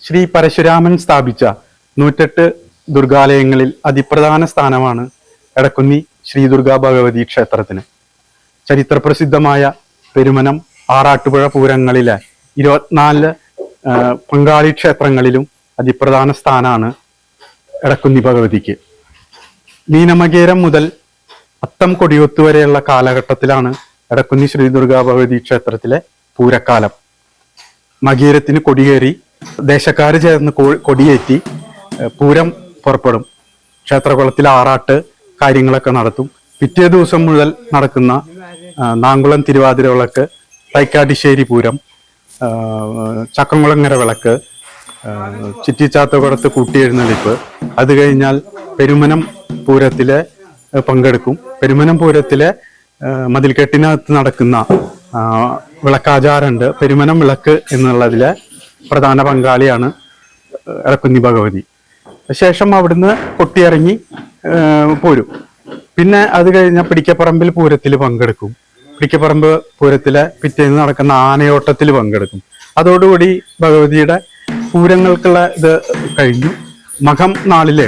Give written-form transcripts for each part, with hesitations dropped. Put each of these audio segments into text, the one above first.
ശ്രീ പരശുരാമൻ സ്ഥാപിച്ച 108 ദുർഗാലയങ്ങളിൽ അതിപ്രധാന സ്ഥാനമാണ് എടക്കുന്നി ശ്രീ ദുർഗാ ഭഗവതി ക്ഷേത്രത്തിന്. ചരിത്രപ്രസിദ്ധമായ പെരുമനം, ആറാട്ടുപുഴ പൂരങ്ങളിലെ 24 പങ്കാളി ക്ഷേത്രങ്ങളിലും അതിപ്രധാന സ്ഥാനമാണ് എടക്കുന്നി ഭഗവതിക്ക്. മീനമകേരം മുതൽ അത്തം കൊടിയൊത്തു വരെയുള്ള കാലഘട്ടത്തിലാണ് എടക്കുന്നി ശ്രീ ദുർഗാ ഭഗവതി ക്ഷേത്രത്തിലെ പൂരക്കാലം. മകീരത്തിന് കൊടിയേറി ദേശക്കാര് ചേർന്ന് കൊടിയേറ്റി പൂരം പുറപ്പെടും. ക്ഷേത്രകുളത്തിൽ ആറാട്ട് കാര്യങ്ങളൊക്കെ നടത്തും. പിറ്റേ ദിവസം മുതൽ നടക്കുന്ന നാങ്കുളം തിരുവാതിര വിളക്ക്, തൈക്കാട്ടിശ്ശേരി പൂരം, ചക്കംകുളങ്ങര വിളക്ക്, ചിറ്റിച്ചാത്തകുളത്ത് കൂട്ടിയെഴുന്നള്ളിപ്പ്, അത് കഴിഞ്ഞാൽ പെരുമനം പൂരത്തിലെ പങ്കെടുക്കും. പെരുമനം പൂരത്തിലെ മതിൽക്കെട്ടിനകത്ത് നടക്കുന്ന വിളക്കാചാരമുണ്ട്. പെരുമനം വിളക്ക് എന്നുള്ളതിലെ പ്രധാന പങ്കാളിയാണ് എടക്കുന്നി ഭഗവതി. ശേഷം അവിടുന്ന് കൊട്ടിയിറങ്ങി പോരും. പിന്നെ അത് കഴിഞ്ഞ പിടിക്കപ്പറമ്പിൽ പൂരത്തിൽ പങ്കെടുക്കും. പിടിക്കപ്പറമ്പ് പൂരത്തിലെ പിറ്റേന്ന് നടക്കുന്ന ആനയോട്ടത്തിൽ പങ്കെടുക്കും. അതോടുകൂടി ഭഗവതിയുടെ പൂരങ്ങൾക്കുള്ള ഇത് കഴിഞ്ഞു. മകം നാളില്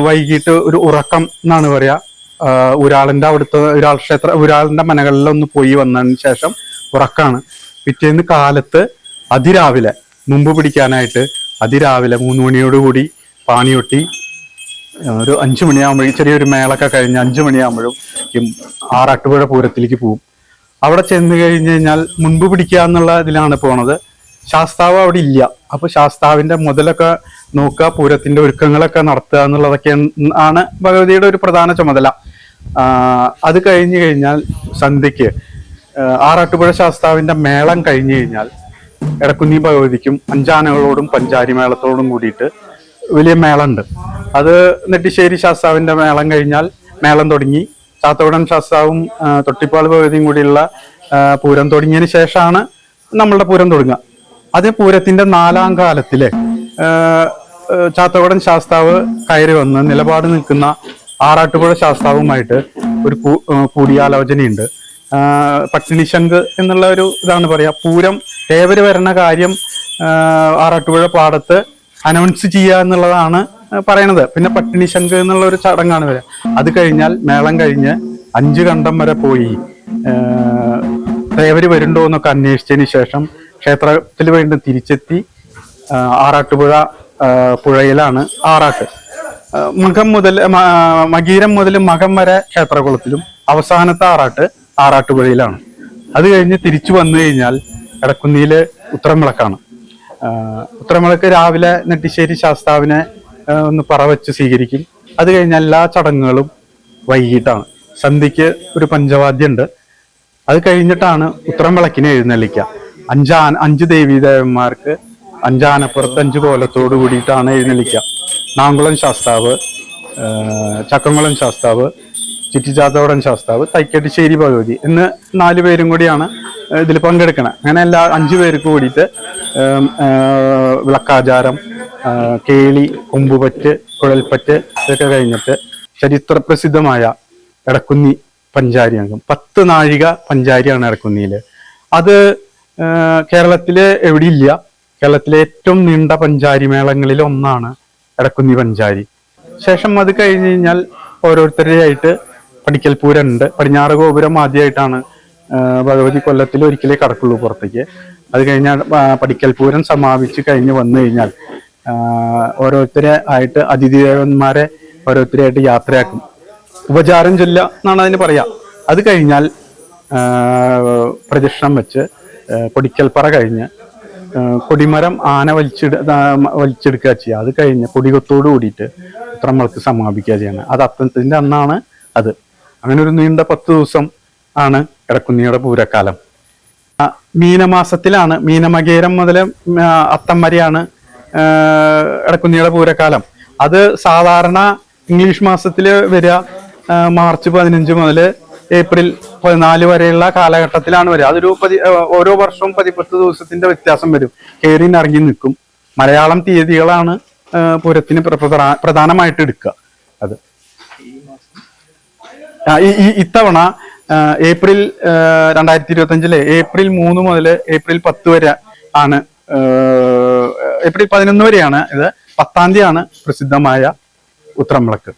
വൈകിട്ട് ഒരു ഉറക്കം എന്നാണ് പറയാ. ഒരാളിന്റെ അവിടുത്തെ ഒരാളിന്റെ മനകളിലൊന്ന് പോയി വന്നതിന് ശേഷം ഉറക്കാണ്. പിറ്റേന്ന് കാലത്ത് അതിരാവിലെ മുമ്പ് പിടിക്കാനായിട്ട് അതിരാവിലെ 3 മണിയോടുകൂടി പാണിയൊട്ടി ഒരു 5 മണിയാകുമ്പോഴേക്കും ചെറിയൊരു മേളൊക്കെ കഴിഞ്ഞ് 5 മണിയാകുമ്പോഴും ആറാട്ടുപുഴ പൂരത്തിലേക്ക് പോകും. അവിടെ ചെന്ന് കഴിഞ്ഞ് കഴിഞ്ഞാൽ മുൻപ് പിടിക്കുക എന്നുള്ള ഇതിലാണ് പോണത്. ശാസ്താവ് അവിടെ ഇല്ല. അപ്പൊ ശാസ്താവിന്റെ മുതലൊക്കെ നോക്കുക, പൂരത്തിന്റെ ഒരുക്കങ്ങളൊക്കെ നടത്തുക എന്നുള്ളതൊക്കെ ആണ് ഭഗവതിയുടെ ഒരു പ്രധാന ചുമതല. അത് കഴിഞ്ഞു കഴിഞ്ഞാൽ സന്ധ്യക്ക് ആറാട്ടുപുഴ ശാസ്താവിന്റെ മേളം കഴിഞ്ഞു കഴിഞ്ഞാൽ എടക്കുന്നി ഭഗവതിക്കും 5 ആനകളോടും പഞ്ചാരി മേളത്തോടും കൂടിയിട്ട് വലിയ മേളുണ്ട്. അത് നെട്ടിശ്ശേരി ശാസ്താവിന്റെ മേളം കഴിഞ്ഞാൽ മേളം തുടങ്ങി ചാത്തകുടൻ ശാസ്താവും തൊട്ടിപ്പാൾ ഭഗവതിയും കൂടിയുള്ള പൂരം തുടങ്ങിയതിന് ശേഷമാണ് നമ്മളുടെ പൂരം തുടങ്ങുക. അത് പൂരത്തിന്റെ 4ാം കാലത്തില് ചാത്തകുടൻ ശാസ്താവ് കയറി വന്ന് നിലപാട് നിൽക്കുന്ന ആറാട്ടുപുഴ ശാസ്താവുമായിട്ട് ഒരു കൂടിയാലോചനയുണ്ട്. പട്ടിണിശങ്ക് എന്നുള്ള ഒരു ഇതാണ് പറയാ. പൂരം തേവര് വരണ കാര്യം ആറാട്ടുപുഴ പാടത്ത് അനൗൺസ് ചെയ്യുക എന്നുള്ളതാണ് പറയണത്. പിന്നെ പട്ടിണിശങ്ക് എന്നുള്ള ഒരു ചടങ്ങാണ് വരിക. അത് കഴിഞ്ഞാൽ മേളം കഴിഞ്ഞ് 5 കണ്ടം വരെ പോയി തേവര് വരുന്നുണ്ടോ എന്നൊക്കെ അന്വേഷിച്ചതിന് ശേഷം ക്ഷേത്രത്തിൽ വീണ്ടും തിരിച്ചെത്തി ആറാട്ടുപുഴ പുഴയിലാണ് ആറാട്ട്. മകീരം മുതൽ മകം വരെ ക്ഷേത്രകുളത്തിലും അവസാനത്തെ ആറാട്ട് ആറാട്ടുപുഴയിലാണ്. അത് കഴിഞ്ഞ് തിരിച്ചു വന്നു കഴിഞ്ഞാൽ എടക്കുന്നിയില് ഉത്തരംവിളക്കാണ്. ഉത്തരംവിളക്ക് രാവിലെ നെട്ടിശ്ശേരി ശാസ്താവിനെ ഒന്ന് പറവച്ച് സ്വീകരിക്കും. അത് കഴിഞ്ഞ എല്ലാ ചടങ്ങുകളും വൈകിട്ടാണ്. സന്ധ്യക്ക് ഒരു പഞ്ചവാദ്യം ഉണ്ട്. അത് കഴിഞ്ഞിട്ടാണ് ഉത്തരംവിളക്കിനെ എഴുന്നള്ളിക്കുക. 5 ദേവീദേവന്മാർക്ക് 5 ആനപ്പുറത്ത് 5 കോലത്തോട് കൂടിയിട്ടാണ് എഴുന്നള്ളിക്കുക. നാങ്കുളം ശാസ്താവ്, ചക്കംകുളം ശാസ്താവ്, ചിറ്റിച്ചാത്തോടൻ ശാസ്താവ്, തൈക്കാട്ടിശ്ശേരി ഭഗവതി എന്ന് 4 പേരും കൂടിയാണ് ഇതിൽ പങ്കെടുക്കണം. അങ്ങനെ എല്ലാ 5 പേർക്ക് കൂടിയിട്ട് വിളക്കാചാരം, കേളി, കൊമ്പുപറ്റ്, കുഴൽപ്പറ്റ് ഇതൊക്കെ കഴിഞ്ഞിട്ട് ചരിത്രപ്രസിദ്ധമായ എടക്കുന്നി പഞ്ചാരി അംഗം 10 നാഴിക പഞ്ചാരിയാണ് എടക്കുന്നിയില്. അത് കേരളത്തില് എവിടെയില്ല. കേരളത്തിലെ ഏറ്റവും നീണ്ട പഞ്ചാരി മേളങ്ങളിൽ ഒന്നാണ് എടക്കുന്നി പഞ്ചാരി. ശേഷം അത് കഴിഞ്ഞ് കഴിഞ്ഞാൽ ഓരോരുത്തരെയായിട്ട് പടിക്കൽ പൂരം ഉണ്ട്. പടിഞ്ഞാറ് ഗോപുരം ആദ്യമായിട്ടാണ് ഭഗവതി കൊല്ലത്തിൽ ഒരിക്കലേ കടക്കുള്ളൂ പുറത്തേക്ക്. അത് കഴിഞ്ഞാൽ പടിക്കൽ പൂരം സമാപിച്ച് കഴിഞ്ഞ് വന്നു കഴിഞ്ഞാൽ ഓരോരുത്തരെ ആയിട്ട് അതിഥിദേവന്മാരെ ഓരോരുത്തരെയായിട്ട് യാത്രയാക്കും. ഉപചാരം ചൊല്ല എന്നാണ് അതിന് പറയാ. അത് കഴിഞ്ഞാൽ പ്രദക്ഷിണം വെച്ച് കൊടിക്കൽപ്പറ കഴിഞ്ഞ് കൊടിമരം ആന വലിച്ചെടുക്കുക ചെയ്യുക. അത് കഴിഞ്ഞ് കൊടികൊത്തോട് കൂടിയിട്ട് ഉത്രംവിളക്ക് സമാപിക്കുക ചെയ്യണം. അത് അത്തത്തിന്റെ അന്നാണ് അത്. അങ്ങനെ ഒരു നീണ്ട 10 ദിവസം ആണ് എടക്കുന്നിയുടെ പൂരക്കാലം. മീനമാസത്തിലാണ്, മീനമകേരം മുതൽ അത്തം വരെയാണ് എടക്കുന്നിയുടെ പൂരക്കാലം. അത് സാധാരണ ഇംഗ്ലീഷ് മാസത്തില് വരിക മാർച്ച് 15 മുതൽ ഏപ്രിൽ 14 വരെയുള്ള കാലഘട്ടത്തിലാണ് വരിക. അതൊരു ഓരോ വർഷവും 10 ദിവസത്തിന്റെ വ്യത്യാസം വരും. കയറി ഇറങ്ങി നിൽക്കും. മലയാളം തീയതികളാണ് പൂരത്തിന് പ്രധാനമായിട്ട് എടുക്കുക. അത് ഇത്തവണ ഏപ്രിൽ 2025 ഏപ്രിൽ 3 മുതൽ ഏപ്രിൽ 10 വരെ ആണ് ഏപ്രിൽ 11 വരെയാണ് ഇത്. 10-ാം തീയതിയാണ് പ്രസിദ്ധമായ ഉത്രംവിളക്ക്.